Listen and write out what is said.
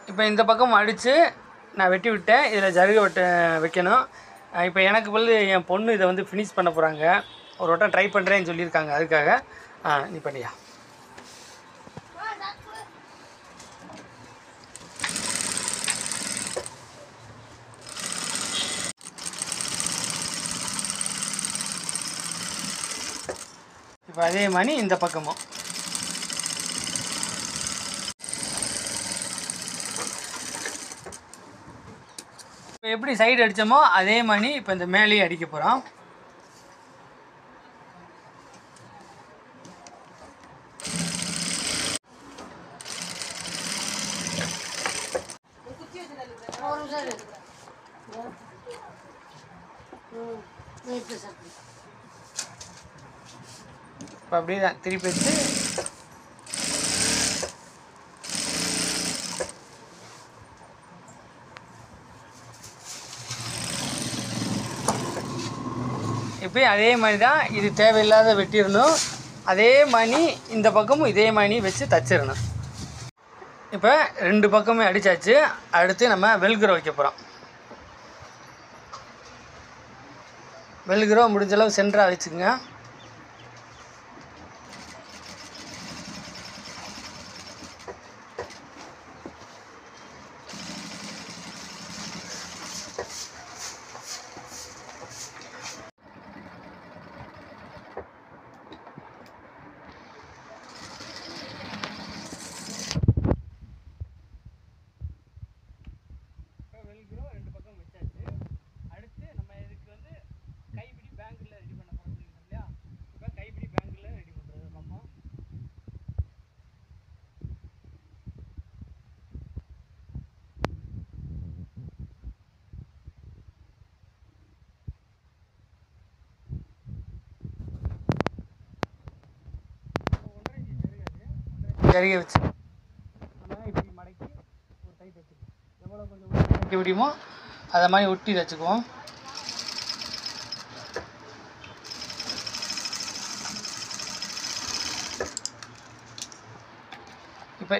இப்போ இந்த பக்கம் அடித்து நான் வெட்டி விட்டேன். இதில் ஜருகை வைக்கணும். இப்போ எனக்கு பதில் என் பொண்ணு இதை வந்து ஃபினிஷ் பண்ண போகிறாங்க. ஒரு வட்டம் ட்ரை பண்ணுறேன்னு சொல்லியிருக்காங்க. அதுக்காக நீ பண்ணியா. இப்போ அதே மாதிரி இந்த பக்கமும் இப்போ எப்படி சைடு அடித்தோமோ அதே மாதிரி இப்போ இந்த மேலேயே அடிக்க போகிறோம். இப்போ அப்படியே தான் திருப்பி வச்சு இப்போ அதே மாதிரி தான் இது தேவையில்லாத வெட்டிடணும். அதே மாதிரி இந்த பக்கமும் இதே மாதிரி வச்சு தச்சிடணும். இப்போ 2 பக்கமே அடித்தாச்சு. அடுத்து நம்ம வெல்க்ரோ வைக்க போகிறோம். வெல்க்ரோ முடிஞ்சளவு சென்டராக வச்சுக்கோங்க. வெல்க்ரோ 2 பக்கம் வச்சாச்சு. அடுத்து நம்ம இதுக்கு வந்து கைப்பிடி பேங்கில் ரெடி பண்ண போகிறோம் சொல்லியிருந்தோம் இல்லையா. இப்போ கைப்பிடி பேங்கில் ரெடி பண்ணுறது பார்ப்போம். ஜரிகை வச்சு நம்ம இப்படி மடக்கி ஒரு டைட் வச்சுக்குவோம். எவ்வளோ கொஞ்சம் வைக்க முடியுமோ அதை மாதிரி ஒட்டி வச்சுக்குவோம். இப்போ